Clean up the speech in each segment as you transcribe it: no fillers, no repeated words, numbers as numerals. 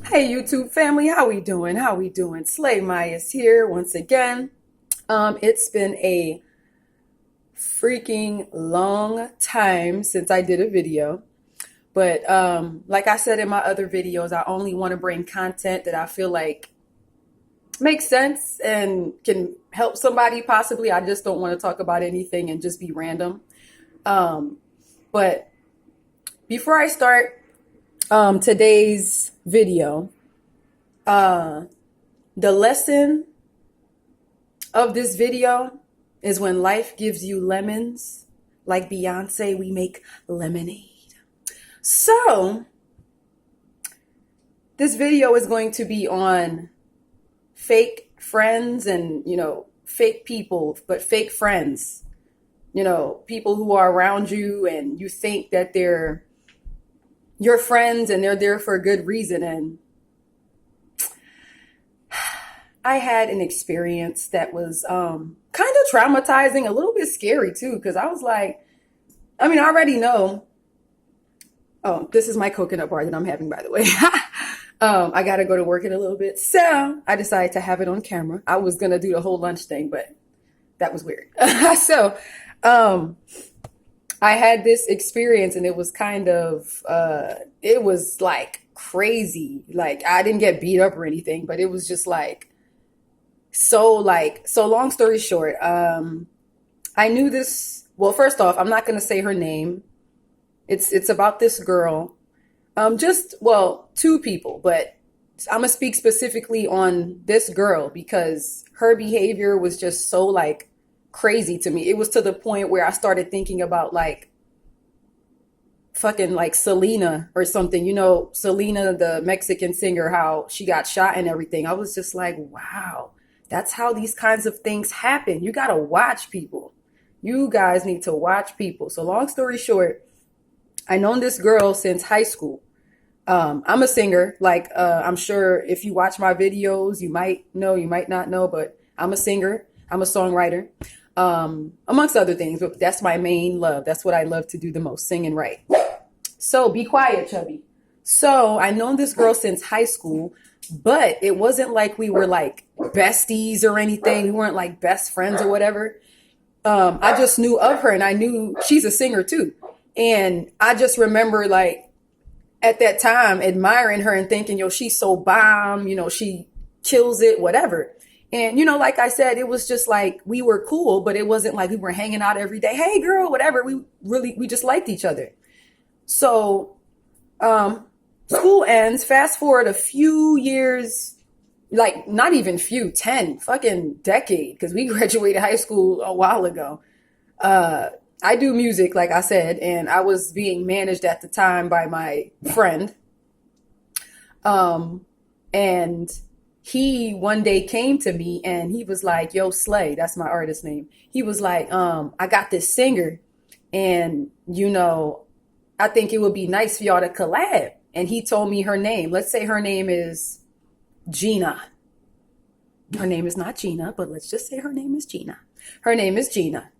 Hey YouTube family, how we doing? How we doing? Slay Maya's here once again. It's been a freaking long time since I did a video, but like I said in my other videos, I only want to bring content that I feel like makes sense and can help somebody possibly. I just don't want to talk about anything and just be random. But before I start today's video, uh, the lesson of this video is when life gives you lemons, like Beyonce, we make lemonade. So, this video is going to be on fake friends and, fake people, but fake friends. People who are around you and you think that they're your friends and they're there for a good reason. And I had an experience that was kind of traumatizing, a little bit scary too, because I was like, I already know. Oh, this is my coconut bar that I'm having, by the way. I got to go to work in a little bit. So I decided to have it on camera. I was going to do the whole lunch thing, but that was weird. So I had this experience and it was it was like crazy. Like I didn't get beat up or anything, but it was just so long story short, I knew this. Well, first off, I'm not going to say her name. It's about this girl. Two people, but I'm gonna speak specifically on this girl because her behavior was just so crazy to me. It was to the point where I started thinking about fucking Selena or something. Selena, the Mexican singer, how she got shot and everything. I was just like, wow, that's how these kinds of things happen. You gotta watch people. You guys need to watch people. So long story short, I known this girl since high school. I'm a singer. I'm sure if you watch my videos, you might know, you might not know, but I'm a singer. I'm a songwriter, amongst other things, but that's my main love. That's what I love to do the most, sing and write. So be quiet, Chubby. So I known this girl since high school, but it wasn't like we were besties or anything. We weren't best friends or whatever. I just knew of her and I knew she's a singer too. And I just remember at that time admiring her and thinking, yo, she's so bomb, she kills it, whatever. And, like I said, it was just we were cool, but it wasn't like we were hanging out every day. Hey girl, whatever. We just liked each other. So, school ends, fast forward a few years, not even few, 10 fucking decade. Cause we graduated high school a while ago. I do music, like I said, and I was being managed at the time by my friend. And he one day came to me and he was like, yo, Slay, that's my artist name. He was like, I got this singer and, I think it would be nice for y'all to collab. And he told me her name. Let's say her name is Gina. Her name is not Gina, but let's just say her name is Gina. Her name is Gina.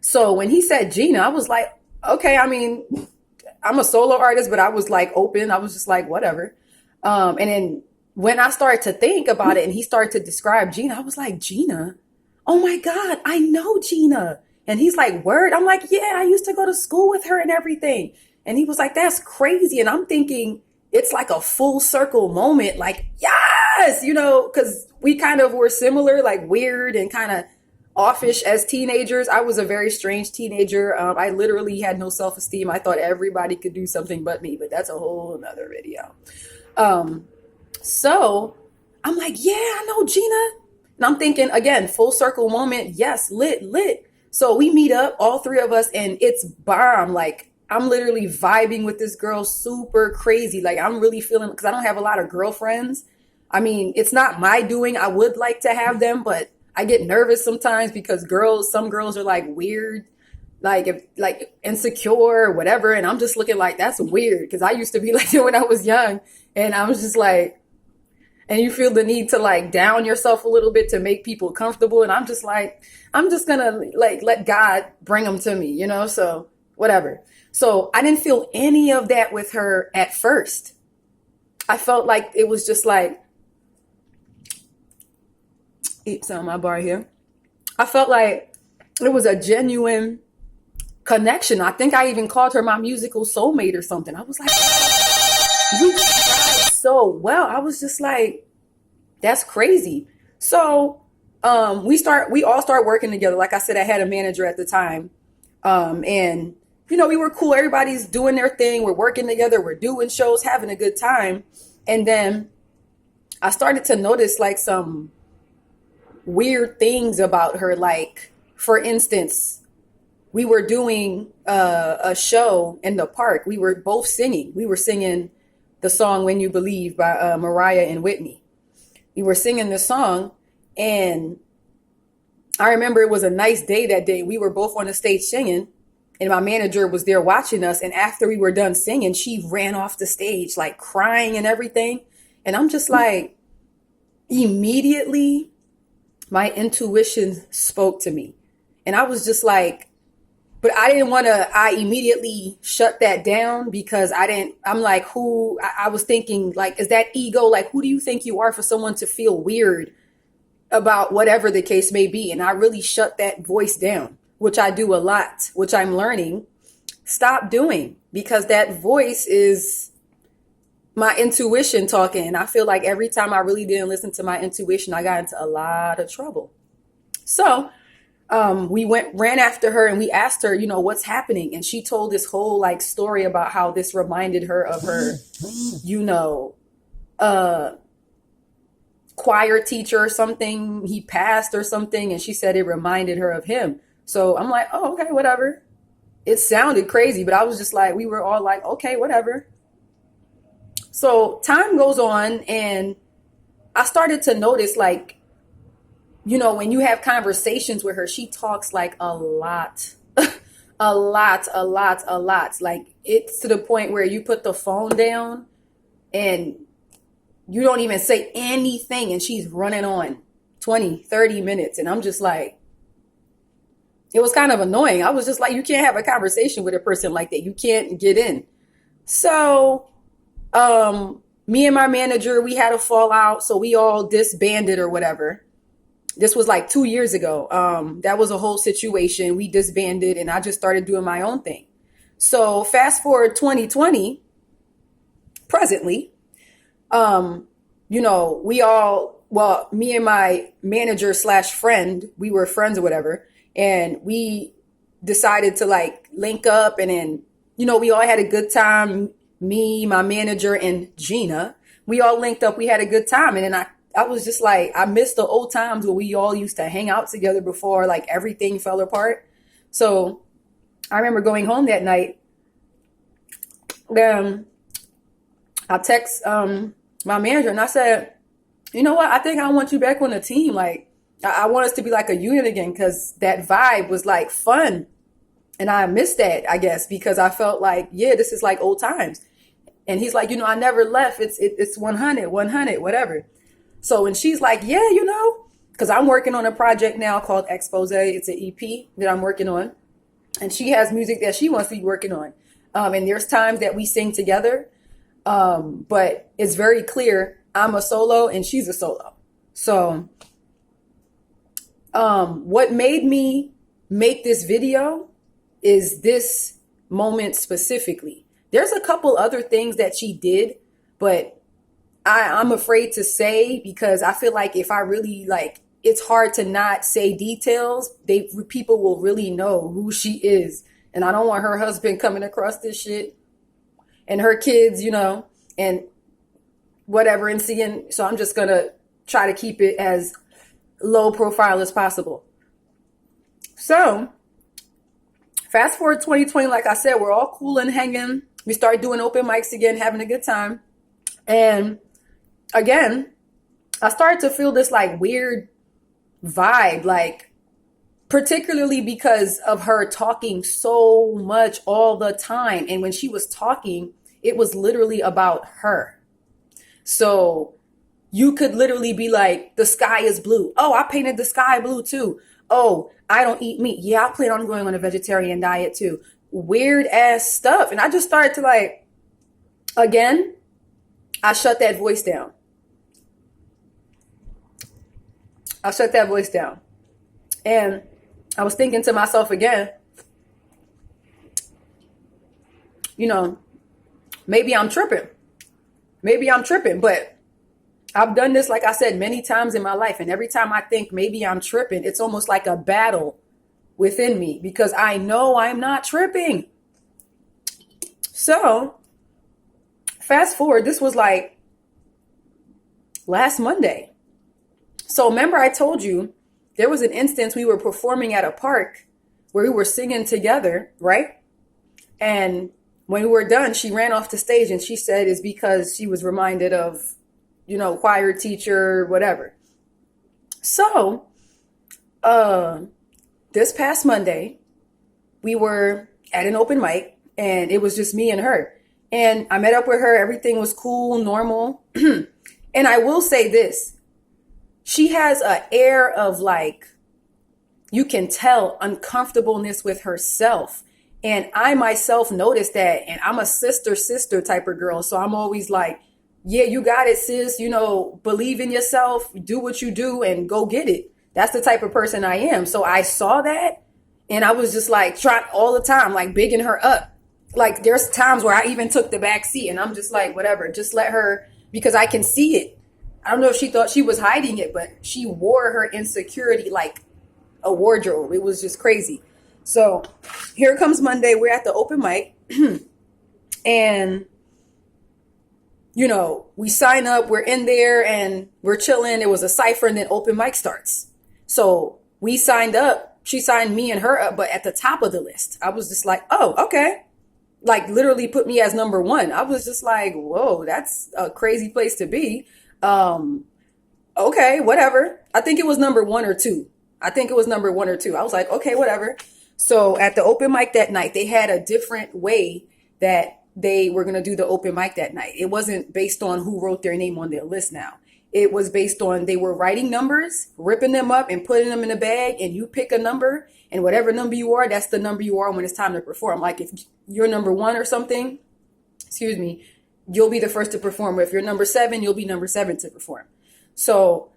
So when he said Gina, I was like, okay, I'm a solo artist, but I was open. I was just whatever. And then when I started to think about it and he started to describe Gina, I was like, Gina? Oh my God, I know Gina. And he's like, word? I'm like, yeah, I used to go to school with her and everything. And he was like, that's crazy. And I'm thinking it's a full circle moment. Yes, because we kind of were similar, weird and kind of offish as teenagers. I was a very strange teenager. I literally had no self-esteem. I thought everybody could do something but me, but that's a whole nother video. So I'm like, yeah, I know Gina. And I'm thinking again, full circle moment. Yes, lit. So we meet up, all three of us, and it's bomb. I'm literally vibing with this girl super crazy. I'm really feeling, because I don't have a lot of girlfriends. It's not my doing. I would like to have them, but I get nervous sometimes because some girls are weird, insecure or whatever. And I'm just looking that's weird because I used to be like that when I was young. And I was just and you feel the need to down yourself a little bit to make people comfortable. And I'm just I'm just going to let God bring them to me, so whatever. So I didn't feel any of that with her at first. I felt like it was just like, eat some of my bar here. I felt like it was a genuine connection. I think I even called her my musical soulmate or something. I was like, you tried so well. I was just like, that's crazy. So we all start working together. Like I said, I had a manager at the time. And we were cool. Everybody's doing their thing. We're working together. We're doing shows, having a good time. And then I started to notice like some weird things about her. Like, for instance, we were doing a show in the park. We were both singing. We were singing the song When You Believe by Mariah and Whitney. We were singing the song, and I remember it was a nice day that day. We were both on the stage singing, and my manager was there watching us. And after we were done singing, she ran off the stage, like crying and everything. And I'm just like, immediately, my intuition spoke to me. And I was just like, but I immediately shut that down because I'm like, I was thinking like, is that ego? Like, who do you think you are for someone to feel weird about whatever the case may be? And I really shut that voice down, which I do a lot, which I'm learning. Stop doing, because that voice is my intuition talking. And I feel like every time I really didn't listen to my intuition, I got into a lot of trouble. So we ran after her and we asked her, what's happening? And she told this whole like story about how this reminded her of her, choir teacher or something. He passed or something. And she said it reminded her of him. So I'm like, oh, okay, whatever. It sounded crazy, but I was just like, we were all like, okay, whatever. So time goes on and I started to notice like, when you have conversations with her, she talks like a lot, a lot. Like it's to the point where you put the phone down and you don't even say anything and she's running on 20, 30 minutes. And I'm just like, it was kind of annoying. I was just like, you can't have a conversation with a person like that. You can't get in. So me and my manager, we had a fallout. So we all disbanded or whatever. This was like 2 years ago. That was a whole situation. We disbanded and I just started doing my own thing. So fast forward 2020, presently, me and my manager / friend, we were friends or whatever. And we decided to like link up and then, we all had a good time. Me, my manager and Gina, we all linked up. We had a good time. And then I was just like, I miss the old times when we all used to hang out together before like everything fell apart. So I remember going home that night. Then I text my manager and I said, you know what? I think I want you back on the team. Like I want us to be like a unit again, because that vibe was like fun. And I missed that, I guess, because I felt like, yeah, this is like old times. And he's like, I never left. It's 100, whatever. So when she's like, yeah, because I'm working on a project now called Expose. It's an EP that I'm working on. And she has music that she wants to be working on. And there's times that we sing together. But it's very clear I'm a solo and she's a solo. So what made me make this video is this moment specifically. There's a couple other things that she did, but I'm afraid to say because I feel like if I really like, it's hard to not say details. People will really know who she is. And I don't want her husband coming across this shit and her kids, and whatever and seeing. So I'm just going to try to keep it as low profile as possible. So fast forward 2020, like I said, we're all cool and hanging. We start doing open mics again, having a good time. And again, I started to feel this like weird vibe, like particularly because of her talking so much all the time. And when she was talking, it was literally about her. So you could literally be like, the sky is blue. Oh, I painted the sky blue too. Oh, I don't eat meat. Yeah, I plan on going on a vegetarian diet too. Weird ass stuff. And I just started to like, again, I shut that voice down. I shut that voice down. And I was thinking to myself again, maybe I'm tripping. Maybe I'm tripping, but I've done this, like I said, many times in my life. And every time I think maybe I'm tripping, it's almost like a battle within me because I know I'm not tripping. So fast forward, this was like last Monday. So remember I told you there was an instance we were performing at a park where we were singing together, right? And when we were done, she ran off the stage and she said it's because she was reminded of, choir teacher, whatever. So, this past Monday, we were at an open mic and it was just me and her. And I met up with her. Everything was cool, normal. And I will say this. She has an air of like, you can tell uncomfortableness with herself. And I myself noticed that. And I'm a sister type of girl. So I'm always like, yeah, you got it, sis. Believe in yourself, do what you do and go get it. That's the type of person I am. So I saw that and I was just like trying all the time, like bigging her up. Like there's times where I even took the back seat and I'm just like, whatever, just let her, because I can see it. I don't know if she thought she was hiding it, but she wore her insecurity like a wardrobe. It was just crazy. So here comes Monday. We're at the open mic and, we sign up, we're in there and we're chilling. It was a cipher and then open mic starts. So we signed up. She signed me and her up, but at the top of the list. I was just like, oh, okay. Like literally put me as number one. I was just like, whoa, that's a crazy place to be. Okay, whatever. I think it was number one or two. I was like, okay, whatever. So at the open mic that night, they had a different way that they were going to do the open mic that night. It wasn't based on who wrote their name on their list now. It was based on they were writing numbers, ripping them up and putting them in a bag, and you pick a number, and whatever number you are, that's the number you are when it's time to perform. Like if you're number one or something, you'll be the first to perform. If you're number 7, you'll be number 7 to perform. So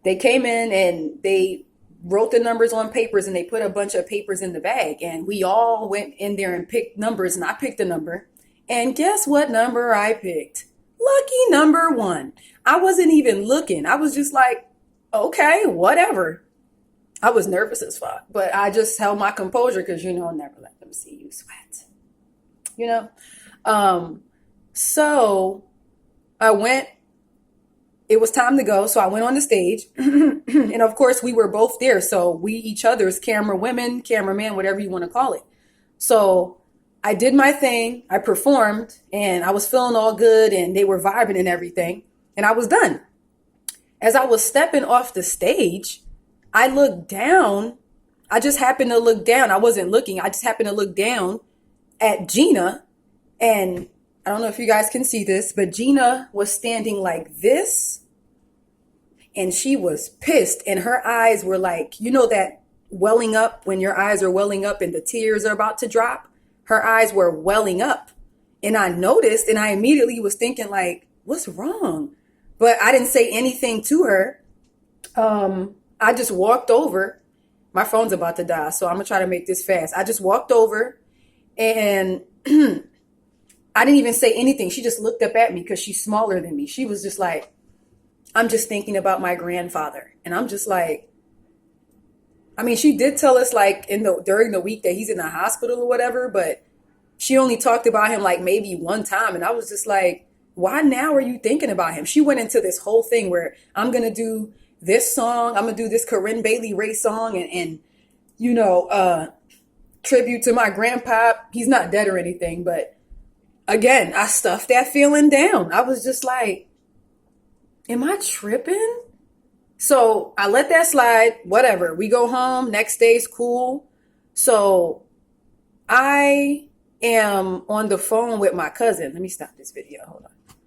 they came in and they wrote the numbers on papers and they put a bunch of papers in the bag, and we all went in there and picked numbers, and I picked a number. And guess what number I picked? Lucky number 1. I wasn't even looking. I was just like, okay, whatever. I was nervous as fuck, but I just held my composure because, never let them see you sweat. So I went, it was time to go. So I went on the stage and of course we were both there. So we each other's camera women, cameraman, whatever you want to call it. So I did my thing. I performed and I was feeling all good and they were vibing and everything. And I was done. As I was stepping off the stage, I looked down. I just happened to look down. I wasn't looking. I just happened to look down at Gina. And I don't know if you guys can see this, but Gina was standing like this. And she was pissed. And her eyes were like, that welling up when your eyes are welling up and the tears are about to drop. Her eyes were welling up. And I noticed and I immediately was thinking like, what's wrong? But I didn't say anything to her. I just walked over. My phone's about to die, so I'm going to try to make this fast. I just walked over and I didn't even say anything. She just looked up at me because she's smaller than me. She was just like, I'm just thinking about my grandfather. And I'm just like, she did tell us like during the week that he's in the hospital or whatever, but she only talked about him like maybe one time. And I was just like, why now are you thinking about him? She went into this whole thing where I'm going to do this song. I'm going to do this Corinne Bailey Race song and tribute to my grandpa. He's not dead or anything, but again, I stuffed that feeling down. I was just like, am I tripping? So I let that slide, whatever. We go home, next day's cool. So I am on the phone with my cousin. Let me stop this video. Hold on.